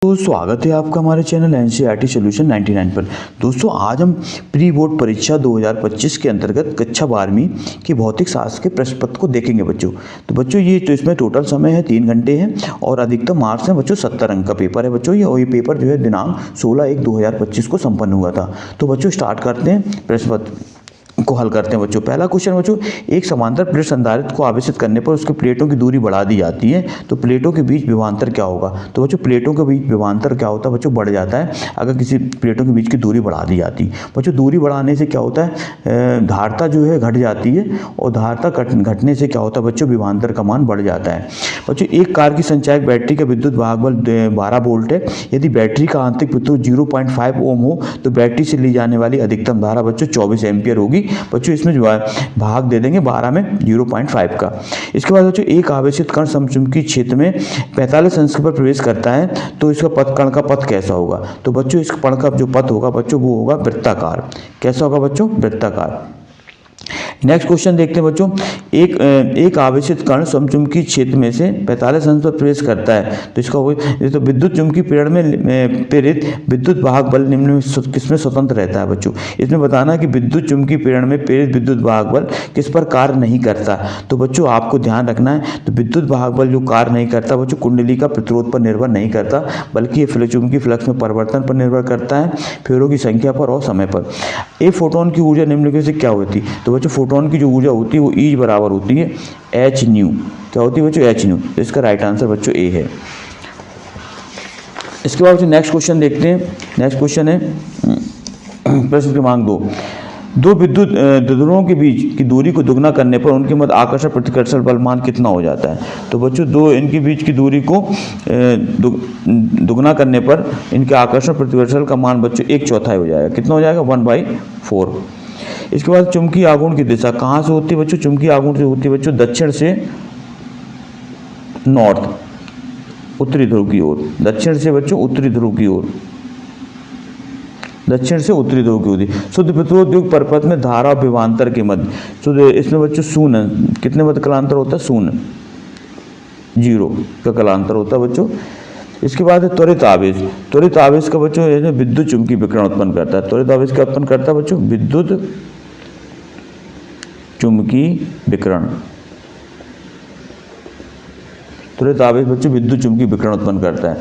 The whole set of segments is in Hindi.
तो स्वागत है आपका हमारे चैनल एनसीईआरटी सॉल्यूशन 99 पर। दोस्तों आज हम प्री बोर्ड परीक्षा 2025 के अंतर्गत कक्षा 12वीं की भौतिक शास्त्र के प्रश्न पत्र को देखेंगे बच्चों। तो बच्चों ये तो इसमें टोटल समय है 3 घंटे है और अधिकतम मार्क्स है बच्चों 70 अंक का पेपर है बच्चों। ये पेपर जो है दिनांक 16/1/2025 को संपन्न हुआ था। तो बच्चों स्टार्ट करते हैं प्रश्न पत्र को हल करते हैं बच्चों। पहला क्वेश्चन बच्चों, एक समांतर प्लेट संधारित्र को आवेशित करने पर उसके प्लेटों की दूरी बढ़ा दी जाती है तो प्लेटों के बीच विभवांतर क्या होगा। तो बच्चों प्लेटों के बीच विभवांतर क्या होता है बच्चों, बढ़ जाता है अगर किसी प्लेटों के बीच की दूरी बढ़ा दी जाती है। बच्चों दूरी बढ़ाने से क्या होता है, धारता जो है घट जाती है और धारता घटने से क्या होता है बच्चों, विभवांतर का मान बढ़ जाता है। बच्चों एक कार की संचायक बैटरी का विद्युत वाहक बल 12 वोल्ट है। यदि बैटरी का आंतरिक विद्युत 0.5 ओम हो तो बैटरी से ली जाने वाली अधिकतम धारा बच्चों 24 एम्पियर होगी। बच्चों इसमें जो है भाग दे देंगे 12 में 0.5 का। इसके बाद बच्चों एक आवेशित कण समचुंबकीय क्षेत्र में 45 अंश पर प्रवेश करता है तो इसका पथ, कण का पथ कैसा होगा। तो बच्चों इस कण का जो पथ होगा बच्चों वो होगा वृत्ताकार। कैसा होगा बच्चों, वृत्ताकार। नेक्स्ट क्वेश्चन देखते हैं बच्चों, एक आवेशित कण समचुंबकीय क्षेत्र में से 45 अंश पर प्रवेश करता है तो इसका तो विद्युत चुंबकीय प्रेरण में प्रेरित विद्युत वाहक बल निम्न में किसमें स्वतंत्र रहता है बच्चों। इसमें बताना है कि विद्युत चुंबकीय प्रेरण में प्रेरित विद्युत वाहक बल किस पर कार्य नहीं करता। तो बच्चों आपको ध्यान रखना है, तो विद्युत वाहक बल जो कार्य नहीं करता बच्चों कुंडली का प्रतिरोध पर निर्भर नहीं करता बल्कि ये चुंबकीय फ्लक्स में परिवर्तन पर निर्भर करता है, फेरों की संख्या पर और समय पर। एक फोटोन की ऊर्जा निम्नलिखित से क्या होती। तो बच्चों फोटोन की जो ऊर्जा होती है वो E बराबर होती है एच न्यू। क्या होती है बच्चों, एच न्यू। इसका राइट आंसर बच्चों ए है। इसके बाद बच्चों नेक्स्ट क्वेश्चन देखते हैं। नेक्स्ट क्वेश्चन है प्रश्न क्रमांक 2। दो विद्युत ध्रुवों के बीच की दूरी को दुगना करने पर उनके मध्य आकर्षण प्रतिकर्षण बल मान कितना हो जाता है। तो बच्चों दो इनके बीच की दूरी को दुगना करने पर इनके आकर्षण प्रतिकर्षण का मान बच्चों 1/4 हो जाएगा। कितना हो जाएगा, 1/4। इसके बाद चुंबकीय आघूर्ण की दिशा कहाँ से होती है बच्चों, चुंबकीय आघूर्ण से होती है बच्चों दक्षिण से नॉर्थ, उत्तरी ध्रुव की ओर। दक्षिण से बच्चों उत्तरी ध्रुव की ओर, दक्षिण से उत्तरी ध्रुव की ओर। शुद्ध प्रतिरोध युक्त परपथ में धारा और विभवांतर के मध्य शुद्ध इसमें बच्चों शून्य, कितने मध्य कलांतर होता है, शून्य, 0 का कलांतर होता है बच्चों। इसके बाद है त्वरित आवेश। त्वरित आवेश का बच्चों विद्युत चुंबकीय विकिरण उत्पन्न करता है। त्वरित आवेश क्या उत्पन्न करता है बच्चों, विद्युत चुंबकीय विकिरण। त्वरित आवेश बच्चों विद्युत चुंबकीय विकिरण उत्पन्न करता है।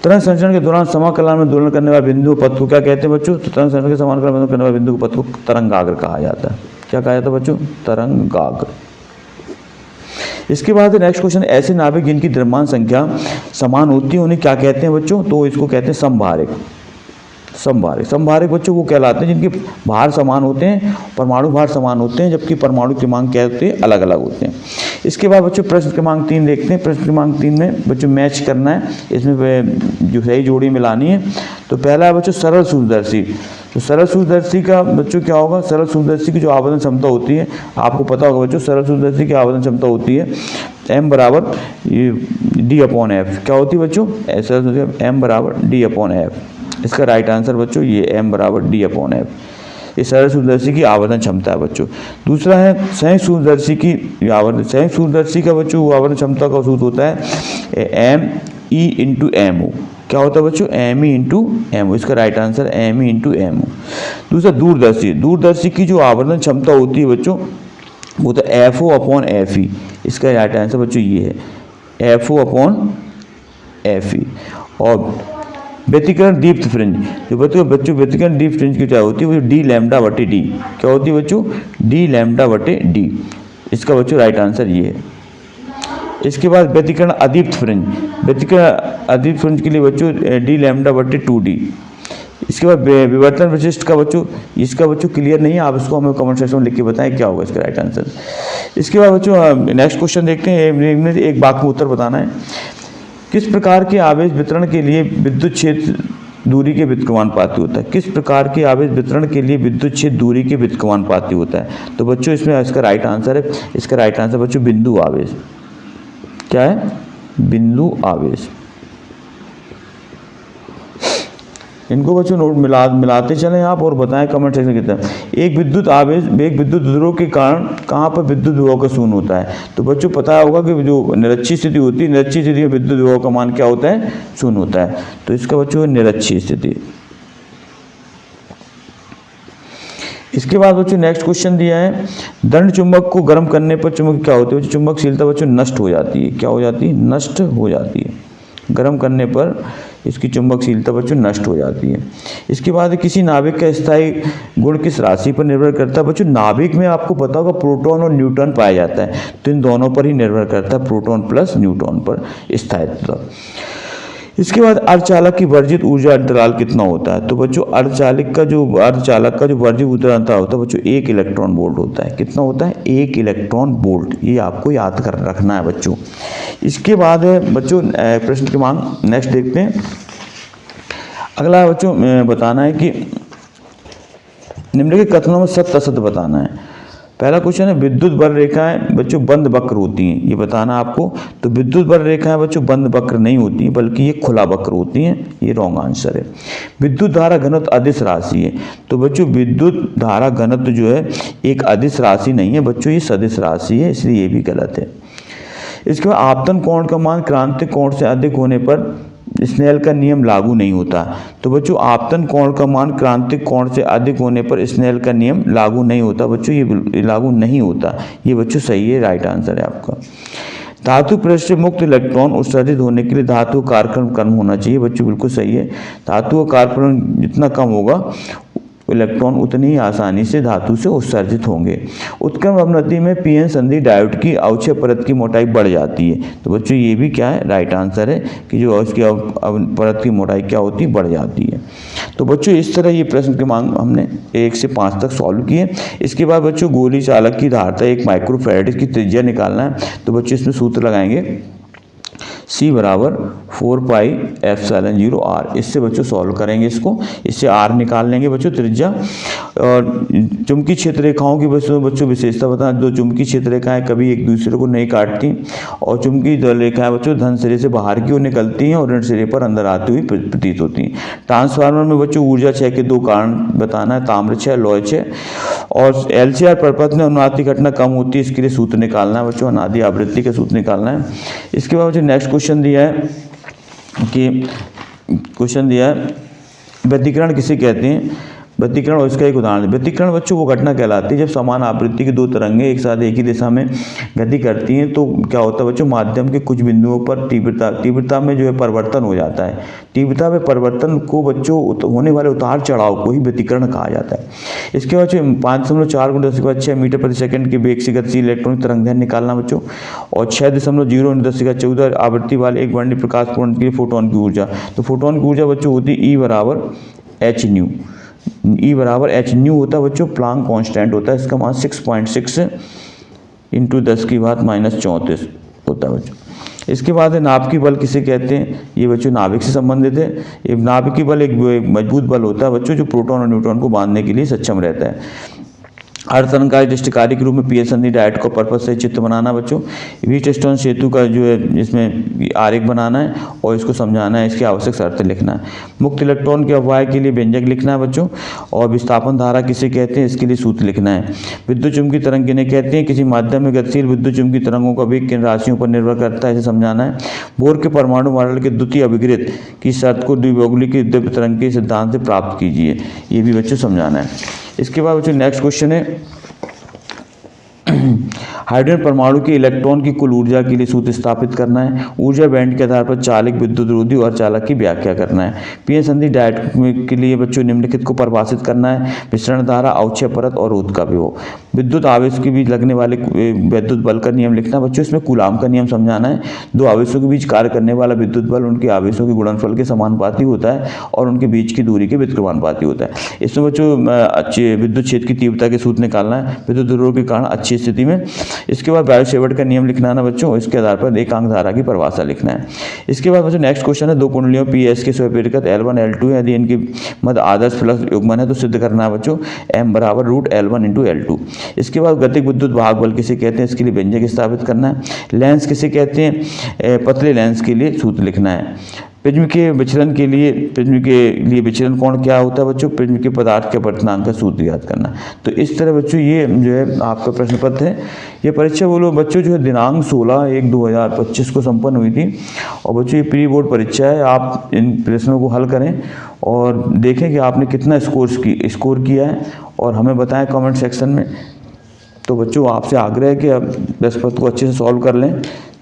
तरंग संचरण के दौरान समाकलन में दोलन करने वाले बिंदु पथ को क्या कहते हैं बच्चों। तो तरंग संचरण के समाकलन में दोलन करने वाले बिंदु पथ को तरंगाग्र कहा जाता है। क्या कहा जाता है बच्चों, तरंगाग्र। इसके बाद नेक्स्ट क्वेश्चन, ऐसे नाभिक जिनकी द्रव्यमान संख्या समान होती है उन्हें क्या कहते हैं बच्चों। तो इसको कहते हैं समभारिक। समभारिक, समभारिक बच्चों वो कहलाते हैं जिनके भार समान होते हैं, परमाणु भार समान होते हैं, जबकि परमाणु क्रमांक क्या होते हैं, अलग अलग होते हैं। इसके बाद बच्चों प्रश्न क्रमांक 3 देखते हैं। प्रश्न क्रमांक 3 में बच्चों मैच करना है, इसमें जो सही जोड़ी मिलानी है। तो पहला है बच्चों सरल सूक्ष्मदर्शी। तो सरल सूक्ष्मदर्शी का बच्चों क्या होगा, सरल सूक्ष्मदर्शी की जो आवर्धन क्षमता होती है आपको पता होगा बच्चों, सरल सूक्ष्मदर्शी की आवर्धन क्षमता होती है m बराबर D/F। क्या होती है बच्चों, ऐसा m बराबर D/F। इसका राइट आंसर बच्चों ये m बराबर D/F। ये सरल सूक्ष्मदर्शी की आवर्धन क्षमता है बच्चों। दूसरा है संयुक्त सूक्ष्मदर्शी की आवर्धन। संयुक्त सूक्ष्मदर्शी का बच्चों आवर्धन क्षमता का सूत्र होता है ME/MO। क्या होता है बच्चों, ME/MO। इसका राइट आंसर ME/MO। दूसरा दूरदर्शी। दूरदर्शी की जो आवर्धन क्षमता होती है बच्चों वो तो FO/FE। इसका राइट आंसर बच्चों ये है FO/FE। और व्यतिकरण दीप्त फ्रिंज, जो बच्चों व्यतिकरण दीप्त फ्रिंज की क्या होती है वो D/λ/D। क्या होती है बच्चों, D/λ/D। इसका बच्चों राइट आंसर ये है। इसके बाद व्यतिकरण अदीप्त फ्रिंज। व्यतिकरण अदीप्त फ्रिंज के लिए बच्चों D/λ/2D। इसके बाद विवर्तन विशिष्ट का बच्चों, इसका बच्चों क्लियर नहीं है, आप इसको हमें कमेंट सेक्शन में लिख के बताएं क्या होगा इसका राइट आंसर। इसके बाद बच्चों नेक्स्ट क्वेश्चन देखते हैं, एक वाक्य में उत्तर बताना है। किस प्रकार के आवेश वितरण के लिए विद्युत क्षेत्र दूरी के व्युत्क्रमानुपाती होता है। किस प्रकार के आवेश वितरण के लिए विद्युत क्षेत्र दूरी के व्युत्क्रमानुपाती होता है। तो बच्चों इसमें इसका राइट आंसर है, इसका राइट आंसर बच्चों बिंदु आवेश। क्या है, बिंदु आवेश। इनको बच्चों नोट मिलाते चलें आप और बताएं कमेंट सेक्शन कितना। एक विद्युत ध्रुव के कारण कहाँ पर विद्युत विभव का शून्य होता है। तो बच्चों पता होगा कि जो निरक्षीय स्थिति होती है, निरक्षीय स्थिति में विद्युत विभव का मान क्या होता है, शून्य होता है। तो इसका बच्चों निरक्षीय स्थिति। इसके बाद बच्चों नेक्स्ट क्वेश्चन दिया है, दंड चुंबक को गर्म करने पर चुंबक क्या होती है। चुंबकशीलता बच्चों नष्ट हो जाती है। क्या हो जाती है, नष्ट हो जाती है। गर्म करने पर इसकी चुंबकशीलता बच्चों नष्ट हो जाती है। इसके बाद किसी नाभिक का स्थायी गुण किस राशि पर निर्भर करता है। बच्चों नाभिक में आपको पता होगा प्रोटॉन और न्यूट्रॉन पाया जाता है, तो इन दोनों पर ही निर्भर करता है, प्रोटॉन प्लस न्यूट्रॉन पर स्थायित्व। इसके बाद अर्धचालक की वर्जित ऊर्जा अंतराल कितना होता है। तो बच्चों अर्धचालक का जो वर्जित ऊर्जा अंतराल होता है बच्चों 1 इलेक्ट्रॉन वोल्ट होता है। कितना होता है, 1 इलेक्ट्रॉन वोल्ट। ये आपको याद कर रखना है बच्चों। इसके बाद बच्चों प्रश्न क्रमांक नेक्स्ट देखते हैं। अगला बच्चों बताना है कि निम्नलिखित कथनों में सत्य असत्य बताना है। पहला क्वेश्चन है, विद्युत बल रेखाएं बच्चों बंद वक्र होती हैं, ये बताना आपको। तो विद्युत बल रेखाएं बच्चों बंद वक्र नहीं होती हैं, बल्कि ये खुला वक्र होती हैं। ये रॉन्ग आंसर है। विद्युत धारा घनत्व अदिश राशि है। तो बच्चों विद्युत धारा घनत्व जो है एक अदिश राशि नहीं है बच्चों, ये सदिश राशि है, इसलिए ये भी गलत है। इसके बाद आपतन कोण का मान क्रांतिक कोण से अधिक होने पर स्नेल का नियम लागू नहीं होता। तो बच्चों आपतन कोण का मान क्रांतिक कोण से अधिक होने पर स्नेल का नियम लागू नहीं होता बच्चों, ये लागू नहीं होता। ये बच्चों सही है, राइट आंसर है आपका। धातु पृष्ठ से मुक्त इलेक्ट्रॉन उत्सर्जित होने के लिए धातु का कार्यफलन कम होना चाहिए बच्चों, बिल्कुल सही है। धातु का कार्यफलन जितना कम होगा इलेक्ट्रॉन उतनी ही आसानी से धातु से उत्सर्जित होंगे। उत्क्रम अवनति में पीएन संधि डायोड की अवक्षय परत की मोटाई बढ़ जाती है। तो बच्चों ये भी क्या है, राइट आंसर है कि जो उसकी परत की मोटाई क्या होती है, बढ़ जाती है। तो बच्चों इस तरह ये प्रश्न क्रमांक हमने 1 से 5 तक सॉल्व किए। इसके बाद बच्चों गोली चालक की धारिता 1 माइक्रोफैराड, इसकी त्रिज्या निकालना है। तो बच्चों इसमें सूत्र लगाएंगे C बराबर 4πε0 r। इससे बच्चों सॉल्व करेंगे इसको, इससे r निकाल लेंगे बच्चों त्रिज्या। और चुंबकीय क्षेत्र रेखाओं की बच्चों विशेषता बताएं। दो चुंबकीय क्षेत्र रेखाएं कभी एक दूसरे को नहीं काटती, और चुंबकीय दल रेखाएं बच्चों धन सिरे से बाहर की ओर निकलती हैं और ऋण सिरे पर अंदर आती हुई प्रतीत होती हैं। ट्रांसफार्मर में बच्चों ऊर्जा क्षय के 2 कारण बताना है, ताम्र क्षय, लौह क्षय। और LCR प्रपथ में अनुनादी घटना कम होती है, इसके लिए सूत्र निकालना है बच्चों, अनादि आवृत्ति का सूत्र निकालना है। इसके बाद बच्चों नेक्स्ट क्वेश्चन दिया है कि व्यतिकरण किसे कहते हैं। व्यतिकरण और इसका एक उदाहरण। व्यतिकरण बच्चों वो घटना कहलाती है जब समान आवृत्ति की 2 तरंगें एक साथ एक ही दिशा में गति करती हैं। तो क्या होता है बच्चों, माध्यम के कुछ बिंदुओं पर तीव्रता में जो है परिवर्तन हो जाता है। तीव्रता में परिवर्तन को बच्चों होने वाले उतार चढ़ाव को ही व्यतिकरण कहा जाता है। इसके बाद 5.4 × 10⁶ मीटर प्रति सेकंड के वेग से गतिशील इलेक्ट्रॉनिक तरंग दैर्ध्य निकालना बच्चों। और 6.0 × 10⁻14 आवृत्ति वाले एक वर्णीय प्रकाश पूर्ण के फोटोन की ऊर्जा। तो फोटोन की ऊर्जा बच्चों होती है E बराबर hν। E बराबर hν होता है बच्चों, प्लांक कांस्टेंट होता है, इसका मान 6.6 × 10⁻34 होता है बच्चों। इसके बाद नाभिकीय बल किसे कहते हैं। ये बच्चों नाभिक से संबंधित है। ये नाभिकीय बल एक मजबूत बल होता है बच्चों, जो प्रोटॉन और न्यूट्रॉन को बांधने के लिए सक्षम रहता है। अर्धतरंगकारी दृष्टिकारी के रूप में पीएन संधि डायोड को पर्पस से चित्र बनाना बच्चों। व्हीटस्टोन सेतु का जो है इसमें आरेख बनाना है और इसको समझाना है, इसकी आवश्यक शर्तें लिखना है। मुक्त इलेक्ट्रॉन के अपवाय के लिए व्यंजक लिखना है बच्चों। और विस्थापन धारा किसे कहते हैं, इसके लिए सूत्र लिखना है। विद्युत चुम्बकीय तरंग किन्हें कहते हैं। किसी माध्यम में गतिशील विद्युत चुम्बकीय तरंगों का वेग किन राशियों पर निर्भर करता है, इसे समझाना है। बोर के परमाणु मॉडल के द्वितीय अभिकृत की शर्त को द्विभौगोलिक द्रव्य तरंग के सिद्धांत से प्राप्त कीजिए, ये भी बच्चों समझाना है। इसके बाद बच्चों नेक्स्ट क्वेश्चन है, हाइड्रोजन परमाणु के इलेक्ट्रॉन की कुल ऊर्जा के लिए सूत्र स्थापित करना है। ऊर्जा बैंड के आधार पर चालक, विद्युत रोधी और चालक की व्याख्या करना है। पीएन संधि डायोड के लिए बच्चों निम्नलिखित को परिभाषित करना है। विसरण धारा, अवक्षय परत और रोध का विभव। विद्युत आवेश के बीच लगने वाले विद्युत बल का नियम लिखना बच्चों। इसमें कूलाम का नियम समझाना है। दो आवेशों के बीच कार्य करने वाला विद्युत बल उनके आवेशों के गुणनफल के समानुपाती होता है और उनके बीच की दूरी के व्युत्क्रमानुपाती होता है। इसमें बच्चों अच्छे विद्युत क्षेत्र की तीव्रता के सूत्र निकालना है, विद्युत ध्रुवों के कारण अच्छी स्थिति में। इसके बाद बायोसेवर्ट का नियम लिखना है ना बच्चों, इसके आधार पर एकांक धारा की परिभाषा लिखना है। इसके बाद बच्चों नेक्स्ट क्वेश्चन है, दो कुंडलियों PS के स्वप्रेरकत्व L1 L2 है, यदि इनके मध्य आदर्श फ्लक्स युग्मन है तो सिद्ध करना है बच्चों M बराबर √L1 × L2। इसके बाद गतिक विद्युत वाहक बल किसे कहते हैं, इसके लिए व्यंजक स्थापित करना है। लेंस किसे कहते हैं, पतले लेंस के लिए सूत्र लिखना है। प्रिज्म के विचलन के लिए विचलन कोण क्या होता है बच्चों? प्रिज्म के पदार्थ के अपवर्तनांक का सूत्र याद करना। तो इस तरह बच्चों ये जो है आपका प्रश्न पत्र है। ये परीक्षा बोलो बच्चों जो है दिनांक 16/1/2025 को संपन्न हुई थी। और बच्चों ये प्री बोर्ड परीक्षा है। आप इन प्रश्नों को हल करें और देखें कि आपने कितना स्कोर किया है और हमें बताएं कमेंट सेक्शन में। तो बच्चों आपसे आग्रह है कि आप 10 पद को अच्छे से सॉल्व कर लें,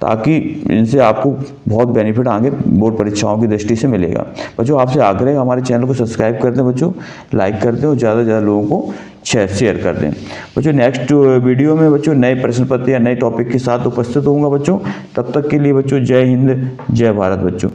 ताकि इनसे आपको बहुत बेनिफिट आगे बोर्ड परीक्षाओं की दृष्टि से मिलेगा। बच्चों आपसे आग्रह है हमारे चैनल को सब्सक्राइब कर दें बच्चों, लाइक कर दें और ज़्यादा से ज़्यादा लोगों को शेयर कर दें। बच्चों नेक्स्ट वीडियो में बच्चों नए प्रश्न पत्र या नए टॉपिक के साथ उपस्थित होऊंगा बच्चों। तब तक के लिए बच्चों जय हिंद, जय भारत बच्चों।